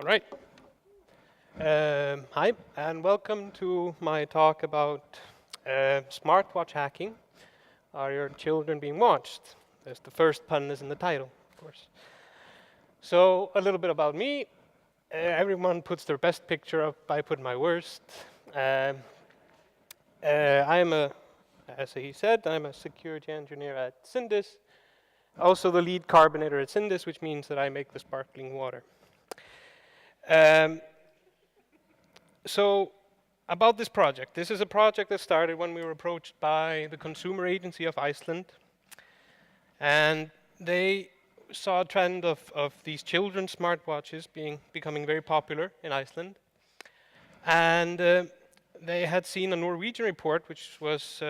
All right. Hi, and welcome to my talk about smartwatch hacking. Are your children being watched? There's the first pun is in the title, of course. So a little bit about me. Everyone puts their best picture up. I put my worst. I am as he said, I'm a security engineer at Syndis. Also the lead carbonator at Syndis, which means that I make the sparkling water. So about this project. This is a project that started when we were approached by the Consumer Agency of Iceland. And they saw a trend of these children's smartwatches becoming very popular in Iceland. And they had seen a Norwegian report, which was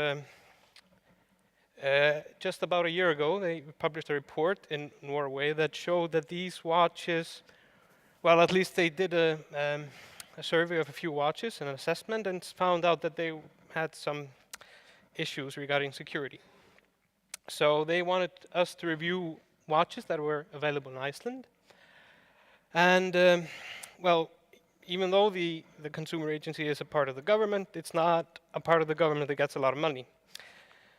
just about a year ago. They published a report in Norway that showed that these watches, well, at least they did a survey of a few watches, an assessment, and found out that they had some issues regarding security. So they wanted us to review watches that were available in Iceland. And, well, even though the consumer agency is a part of the government, it's not a part of the government that gets a lot of money.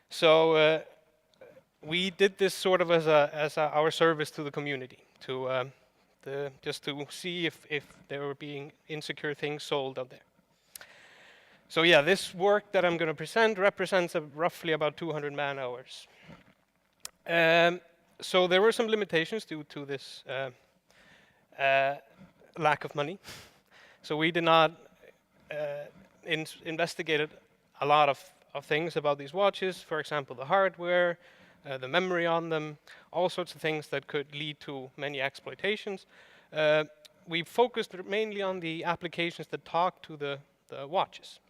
So we did this sort of as our service to the community, just to see if there were being insecure things sold out there. So yeah, this work that I'm going to present represents roughly about 200 man-hours. So there were some limitations due to this lack of money. So we did not investigate a lot of things about these watches. For example, the hardware, the memory on them, all sorts of things that could lead to many exploitations. We focused mainly on the applications that talk to the watches.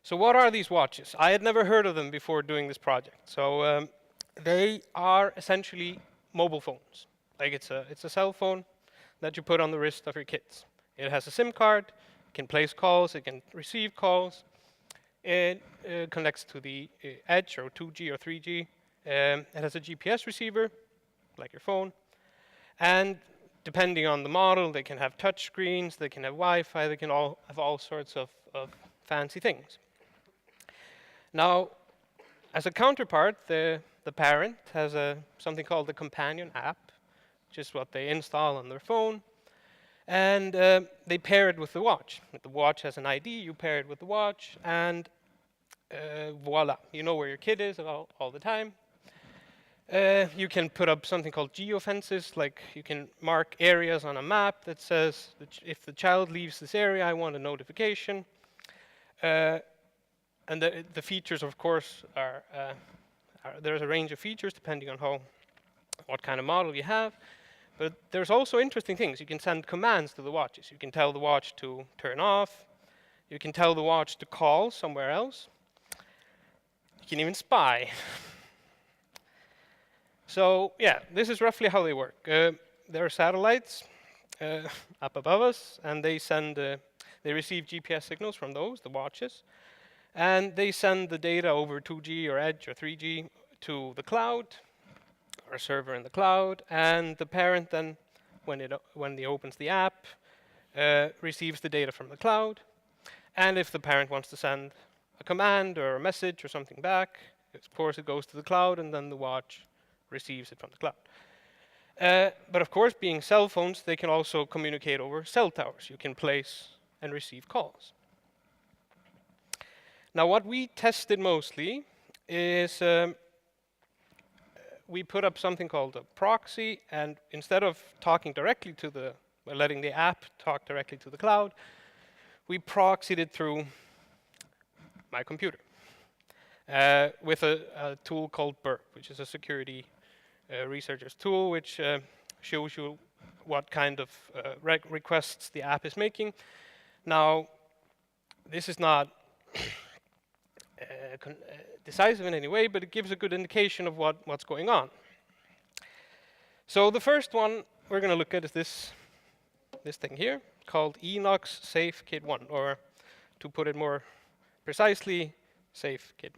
So what are these watches? I had never heard of them before doing this project. So they are essentially mobile phones. Like it's a cell phone that you put on the wrist of your kids. It has a SIM card, it can place calls, it can receive calls. It connects to the edge or 2G or 3G. It has a GPS receiver, like your phone. And depending on the model, they can have touch screens, they can have Wi-Fi, they can all have all sorts of fancy things. Now, as a counterpart, the parent has something called the companion app, which is what they install on their phone. And they pair it with the watch. If the watch has an ID, you pair it with the watch, and voila, you know where your kid is all the time. You can put up something called geofences, like you can mark areas on a map that says that if the child leaves this area, I want a notification. And the features, of course, there's a range of features depending on what kind of model you have. But there's also interesting things. You can send commands to the watches. You can tell the watch to turn off. You can tell the watch to call somewhere else. You can even spy. So yeah, this is roughly how they work. There are satellites up above us, and they receive GPS signals from those, the watches, and they send the data over 2G or Edge or 3G to the cloud, or a server in the cloud, and the parent then, when he opens the app, receives the data from the cloud. And if the parent wants to send a command or a message or something back, of course it goes to the cloud, and then the watch receives it from the cloud. But of course, being cell phones, they can also communicate over cell towers. You can place and receive calls. Now, what we tested mostly is we put up something called a proxy, and instead of talking directly to letting the app talk directly to the cloud, we proxied it through my computer with a tool called Burp, which is a security researcher's tool, which shows you what kind of requests the app is making. Now, this is not decisive in any way, but it gives a good indication of what's going on. So the first one we're going to look at is this thing here, called Enochs Safe Kid 1, or to put it more precisely, Safe Kid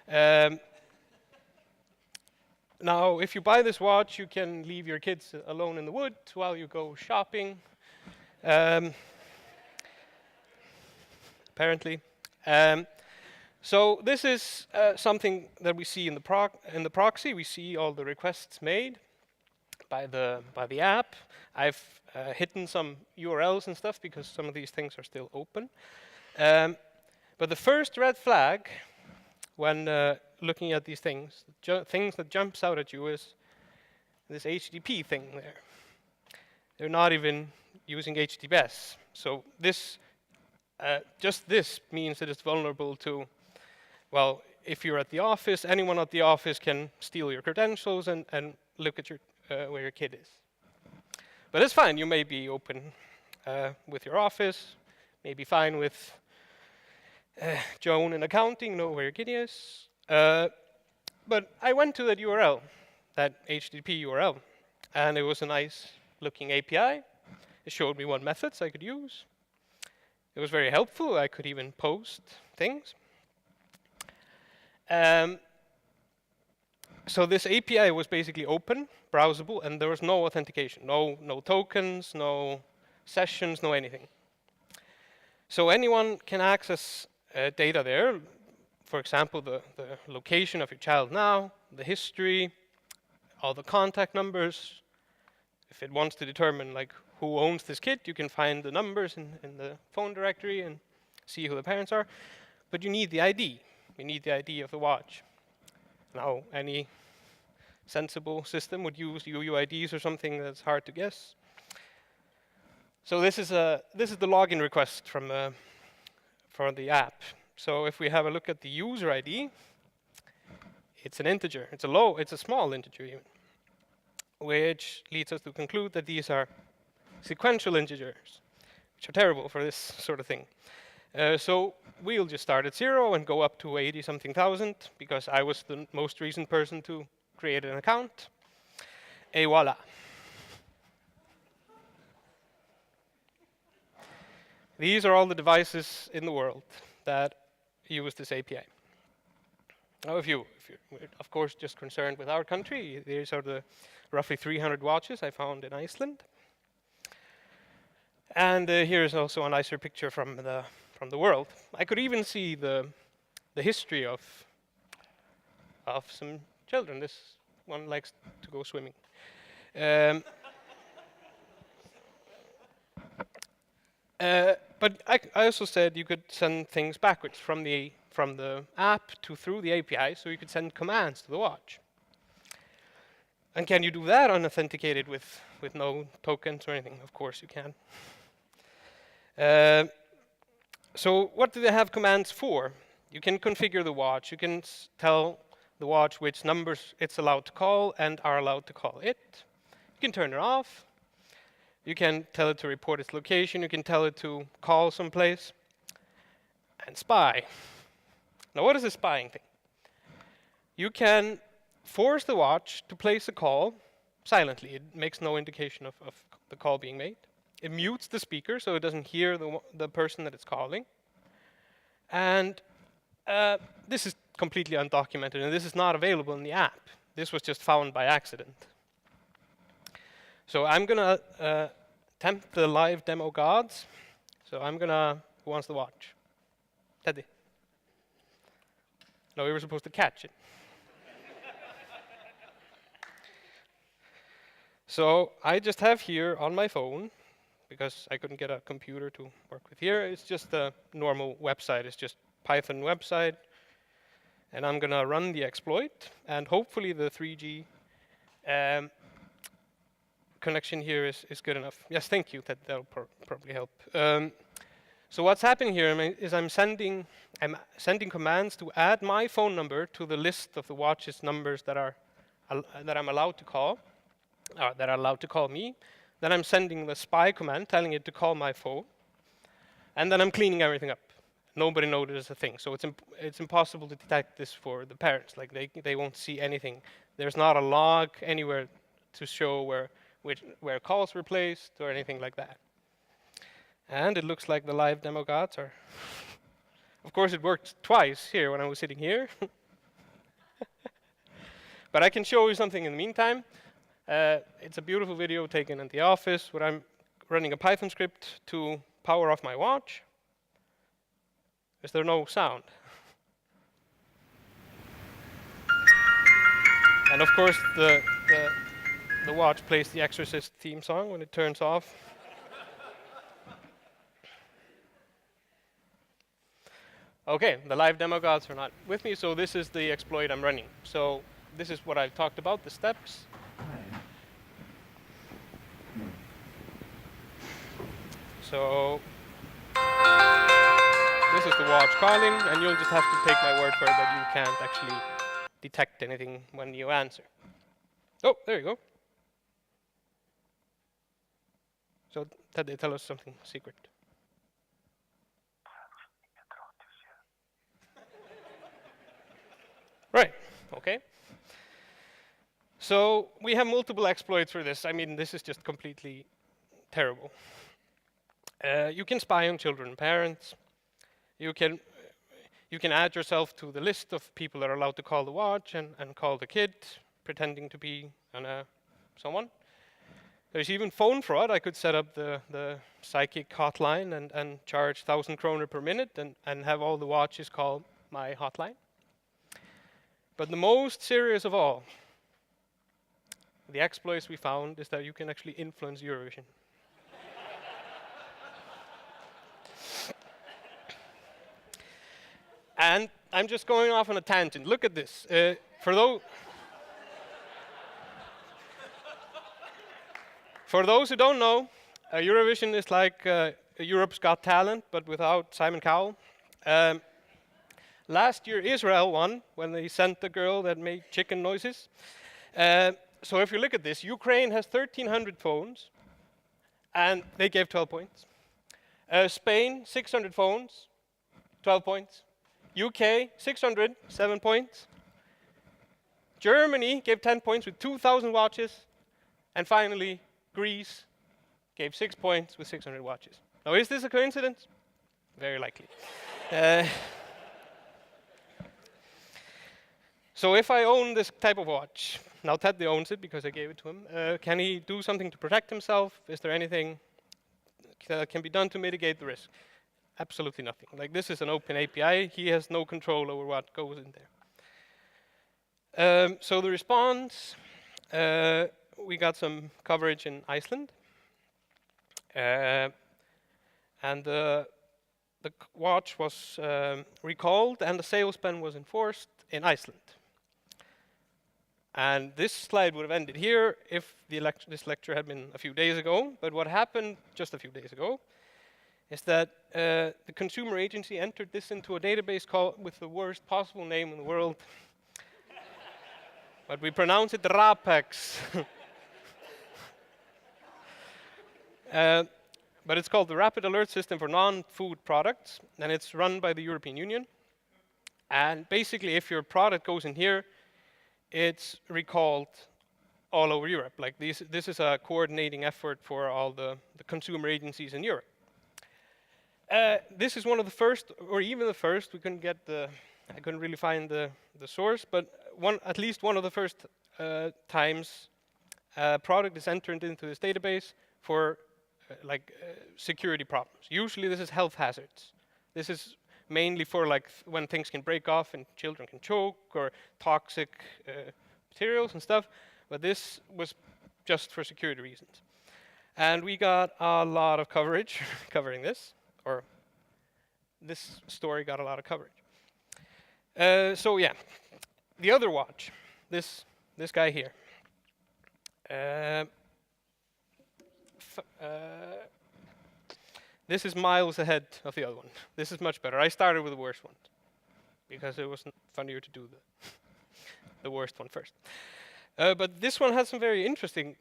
1. Now, if you buy this watch, you can leave your kids alone in the woods while you go shopping. Um, apparently. So this is something that we see in the proxy. We see all the requests made by the app. I've hidden some URLs and stuff because some of these things are still open. But the first red flag when looking at these things, things that jumps out at you is this HTTP thing there. They're not even using HTTPS. So this, just this means that it's vulnerable to, well, if you're at the office, anyone at the office can steal your credentials and look at your where your kid is. But it's fine. You may be open with your office, maybe fine with Joan in accounting, know where your kid is. But I went to that URL, that HTTP URL, and it was a nice looking API. It showed me what methods I could use. It was very helpful. I could even post things. So this API was basically open, browsable, and there was no authentication, no tokens, no sessions, no anything. So anyone can access data there. For example, the location of your child now, the history, all the contact numbers. If it wants to determine like who owns this kid, you can find the numbers in the phone directory and see who the parents are. But you need the ID. You need the ID of the watch. Now, any sensible system would use UUIDs or something that's hard to guess. So this is the login request from for the app. So if we have a look at the user ID, it's an integer. It's a small integer even, which leads us to conclude that these are sequential integers, which are terrible for this sort of thing. So we'll just start at 0 and go up to 80-something thousand, because I was the most recent person to create an account. Et voila. These are all the devices in the world that use this API. Now, if you're, of course, just concerned with our country, these are the roughly 300 watches I found in Iceland. And here is also a nicer picture from the world. I could even see the history of some children. This one likes to go swimming. But I also said you could send things backwards from the app to through the API, so you could send commands to the watch. And can you do that unauthenticated with no tokens or anything? Of course you can. So what do they have commands for? You can configure the watch. You can tell the watch which numbers it's allowed to call and are allowed to call it. You can turn it off. You can tell it to report its location. You can tell it to call someplace and spy. Now, what is a spying thing? You can force the watch to place a call silently. It makes no indication of the call being made. It mutes the speaker so it doesn't hear the person that it's calling. And this is completely undocumented, and this is not available in the app. This was just found by accident. So I'm going to tempt the live demo gods. So I'm going to, who wants to watch? Teddy. No, we were supposed to catch it. So I just have here on my phone, because I couldn't get a computer to work with here, it's just a normal website. It's just Python website. And I'm going to run the exploit, and hopefully the 3G connection here is good enough. Yes, thank you. That'll probably help. So what's happening here is I'm sending commands to add my phone number to the list of the watch's numbers that I'm allowed to call, or that are allowed to call me. Then I'm sending the spy command, telling it to call my phone, and then I'm cleaning everything up. Nobody notices a thing, so it's impossible to detect this for the parents. Like they won't see anything. There's not a log anywhere to show where calls were placed or anything like that. And it looks like the live demo gods are. Of course, it worked twice here when I was sitting here. But I can show you something in the meantime. It's a beautiful video taken in the office where I'm running a Python script to power off my watch. Is there no sound? And of course, the watch plays the Exorcist theme song when it turns off. Okay, the live demo gods are not with me, so this is the exploit I'm running. So this is what I've talked about, the steps. So this is the watch calling, and you'll just have to take my word for it that you can't actually detect anything when you answer. Oh, there you go. So that they tell us something secret. Right, okay. So we have multiple exploits for this. I mean, this is just completely terrible. You can spy on children and parents. You can add yourself to the list of people that are allowed to call the watch and call the kid, pretending to be someone. There's even phone fraud. I could set up the psychic hotline and charge 1,000 kroner per minute and have all the watches call my hotline. But the most serious of all, the exploits we found is that you can actually influence Eurovision. And I'm just going off on a tangent. Look at this. For those who don't know, Eurovision is like Europe's Got Talent, but without Simon Cowell. Last year, Israel won when they sent the girl that made chicken noises. So if you look at this, Ukraine has 1,300 phones, and they gave 12 points. Spain, 600 phones, 12 points. UK, 600, 7 points. Germany gave 10 points with 2,000 watches. And finally, Greece gave 6 points with 600 watches. Now, is this a coincidence? Very likely. So if I own this type of watch, now Teddy owns it because I gave it to him, can he do something to protect himself? Is there anything that can be done to mitigate the risk? Absolutely nothing. Like, this is an open API. He has no control over what goes in there. So the response, we got some coverage in Iceland. And the watch was recalled and the sales ban was enforced in Iceland. And this slide would have ended here if this lecture had been a few days ago. But what happened just a few days ago is that the consumer agency entered this into a database with the worst possible name in the world. But we pronounce it RAPEX. But it's called the Rapid Alert System for Non-Food Products, and it's run by the European Union. And basically, if your product goes in here, it's recalled all over Europe. Like, this is a coordinating effort for all the consumer agencies in Europe. This is one of the first, or even the first. We couldn't get I couldn't really find the source, but at least one of the first times a product is entered into this database for security problems. Usually this is health hazards. This is mainly for when things can break off and children can choke or toxic materials and stuff. But this was just for security reasons. And we got a lot of coverage covering this, or this story got a lot of coverage. So yeah, the other watch, this guy here. This is miles ahead of the other one. This is much better. I started with the worst one because it was funnier to do the worst one first. But this one has some very interesting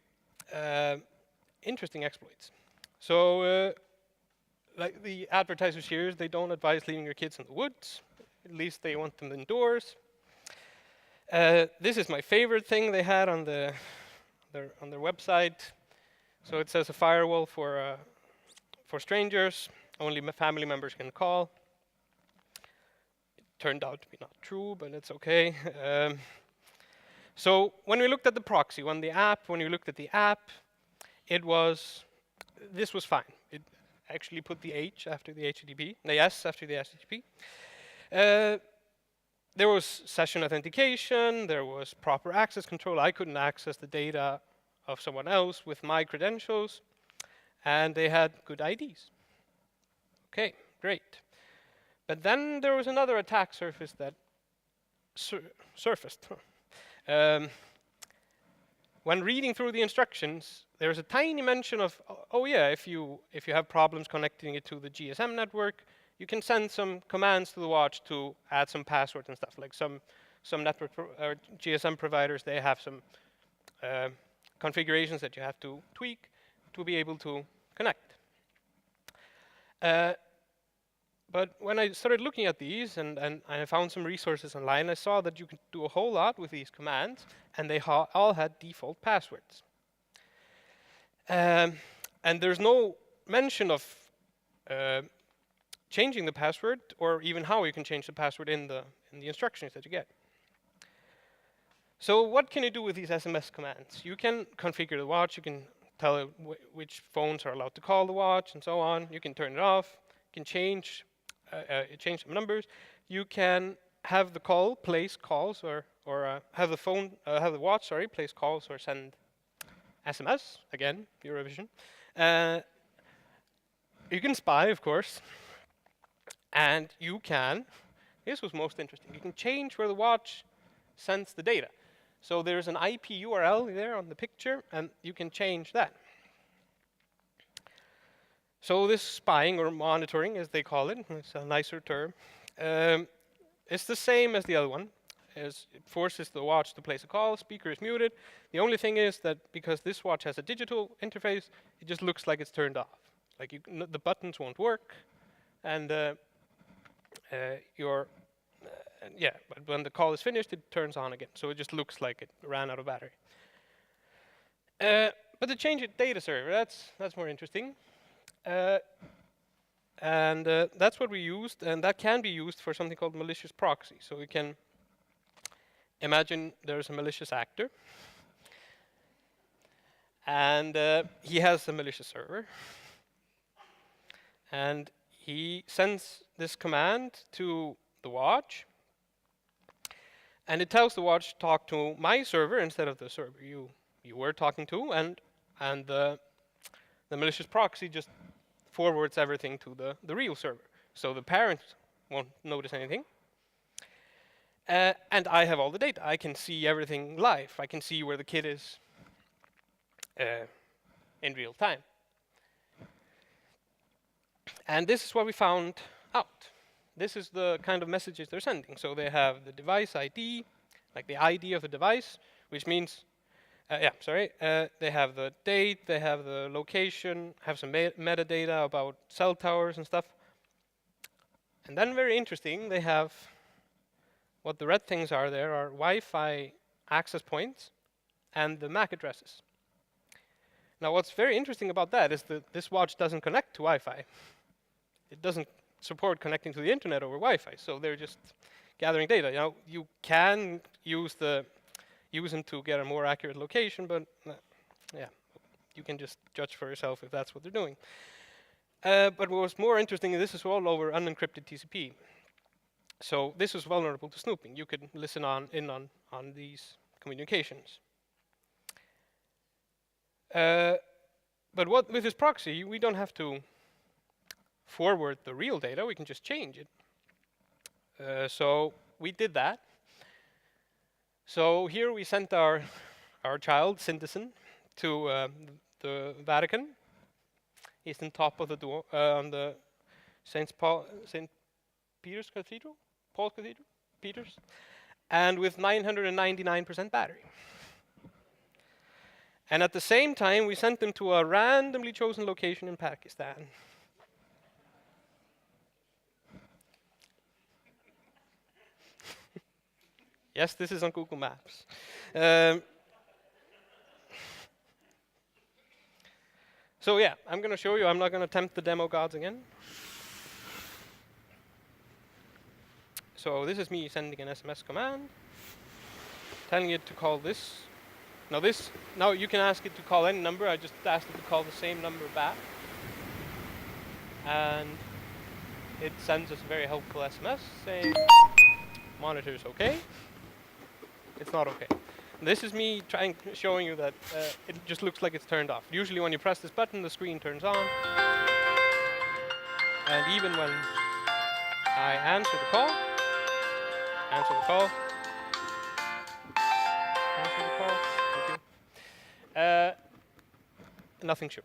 exploits. So, like the advertisers here, they don't advise leaving your kids in the woods. At least they want them indoors. This is my favorite thing they had on their website. So it says a firewall for strangers. Only family members can call. It turned out to be not true, but it's okay. So when we looked at the proxy, when you looked at the app, this was fine. It actually put the H after the HTTP, the S after the HTTP. There was session authentication, there was proper access control. I couldn't access the data of someone else with my credentials, and they had good IDs. Okay, great. But then there was another attack surface that surfaced. When reading through the instructions, there's a tiny mention of, oh yeah, if you have problems connecting it to the GSM network, you can send some commands to the watch to add some passwords and stuff. Like some network or GSM providers, they have some configurations that you have to tweak to be able to connect. But when I started looking at these and I found some resources online, I saw that you could do a whole lot with these commands, and they all had default passwords. And there's no mention of changing the password or even how you can change the password in the instructions that you get. So what can you do with these SMS commands? You can configure the watch, you can tell it which phones are allowed to call the watch and so on. You can turn it off, you can change some numbers. You can have the call place calls or have the watch place calls or send SMS, again, Eurovision. You can spy, of course, and you can, this was most interesting, you can change where the watch sends the data. So there's an IP URL there on the picture, and you can change that. So this spying or monitoring, as they call it, it's a nicer term, it's the same as the other one. It forces the watch to place a call, speaker is muted. The only thing is that because this watch has a digital interface, it just looks like it's turned off. Like the buttons won't work, and but when the call is finished, it turns on again. So it just looks like it ran out of battery. But the change it data server, that's more interesting. That's what we used, and that can be used for something called malicious proxy. So we can imagine there's a malicious actor, and he has a malicious server, and he sends this command to the watch, and it tells the watch to talk to my server instead of the server you were talking to, and the malicious proxy just forwards everything to the real server. So the parent won't notice anything. And I have all the data. I can see everything live. I can see where the kid is in real time. And this is what we found out. This is the kind of messages they're sending. So they have the device ID, like the ID of the device, which means they have the date, they have the location, have some metadata about cell towers and stuff. And then very interesting, they have what the red things are there are Wi-Fi access points and the MAC addresses. Now what's very interesting about that is that this watch doesn't connect to Wi-Fi. It doesn't support connecting to the internet over Wi-Fi, so they're just gathering data. You know, you can use them to get a more accurate location, but you can just judge for yourself if that's what they're doing. But what was more interesting, this is all over unencrypted TCP. So this is vulnerable to snooping. You could listen in on these communications. But with this proxy, we don't have to forward the real data. We can just change it. So we did that. So here we sent our child, Syndis, to the Vatican. He's on top of the door on the St. Peter's Cathedral, Paul's Cathedral, Peter's, and with 999% battery. And at the same time, we sent them to a randomly chosen location in Pakistan. Yes, this is on Google Maps. So yeah, I'm going to show you. I'm not going to tempt the demo gods again. So this is me sending an SMS command. telling it to call this. Now you can ask it to call any number. I just asked it to call the same number back. And it sends us a very helpful SMS saying monitor is okay. It's not okay. This is me showing you that it just looks like it's turned off. Usually when you press this button, the screen turns on. And even when I answer the call, thank you. Nothing shows.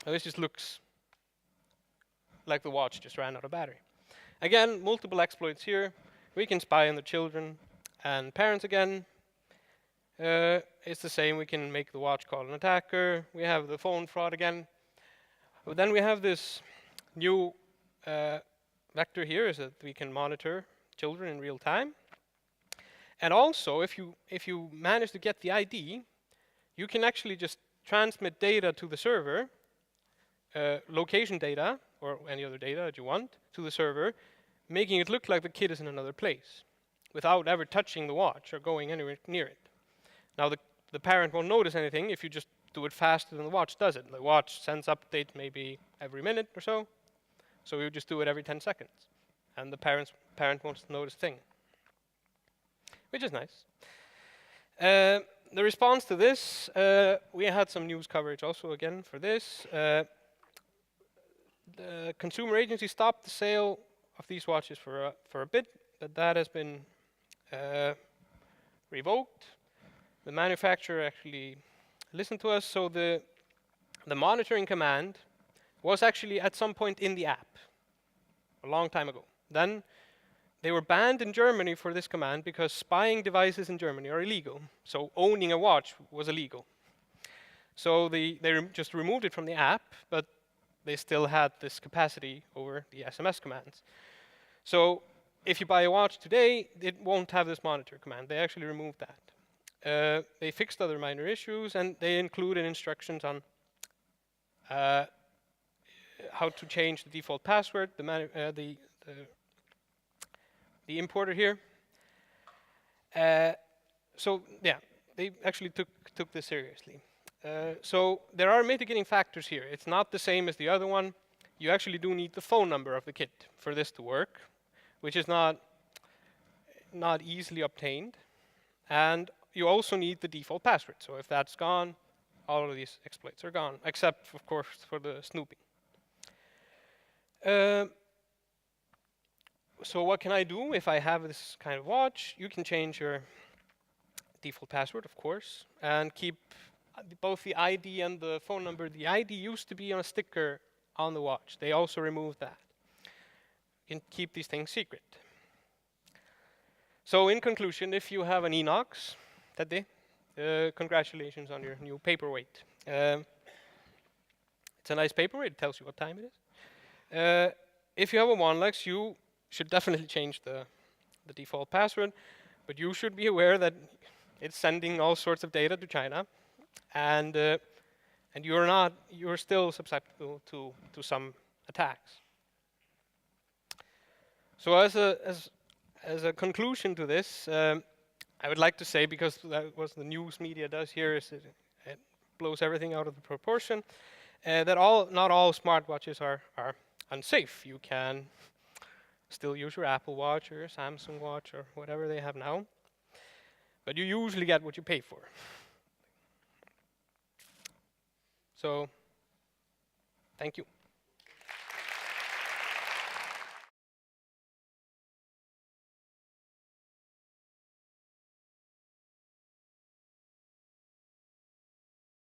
Now this just looks like the watch just ran out of battery. Again, multiple exploits here. We can spy on the children and parents again. It's the same. We can make the watch call an attacker. We have the phone fraud again. But then we have this new vector here, is that we can monitor children in real time. And also, if you manage to get the ID, you can actually just transmit data to the server, location data, or any other data that you want, to the server, making it look like the kid is in another place, without ever touching the watch or going anywhere near it. Now, the parent won't notice anything if you just do it faster than the watch does it. The watch sends updates maybe every minute or so, so you just do it every 10 seconds. And the parent won't notice a thing, which is nice. The response to this, we had some news coverage also again for this. The consumer agency stopped the sale of these watches for a bit, but that has been revoked. The manufacturer actually listened to us, so the monitoring command was actually at some point in the app a long time ago. Then they were banned in Germany for this command because spying devices in Germany are illegal. So owning a watch was illegal. So they just removed it from the app, but they still had this capacity over the SMS commands. So if you buy a watch today, it won't have this monitor command. They actually removed that. They fixed other minor issues, and they included instructions on how to change the default password, the importer here. So yeah, they actually took this seriously. So there are mitigating factors here. It's not the same as the other one. You actually do need the phone number of the kid for this to work, which is not easily obtained. And you also need the default password. So if that's gone, all of these exploits are gone, except, of course, for the snooping. So what can I do if I have this kind of watch? You can change your default password, of course, and keep both the ID and the phone number. The ID used to be on a sticker on the watch. They also removed that. You can keep these things secret. So in conclusion, if you have an Enochs that day, congratulations on your new paperweight. It's a nice paperweight. It tells you what time it is. If you have a OneLux, you should definitely change the default password, but you should be aware that it's sending all sorts of data to China, and you're still susceptible to some attacks. So as a conclusion to this, I would like to say, because that what the news media does here, is it blows everything out of the proportion, that not all smartwatches are unsafe. You can still use your Apple Watch or your Samsung Watch or whatever they have now, but you usually get what you pay for. So, thank you.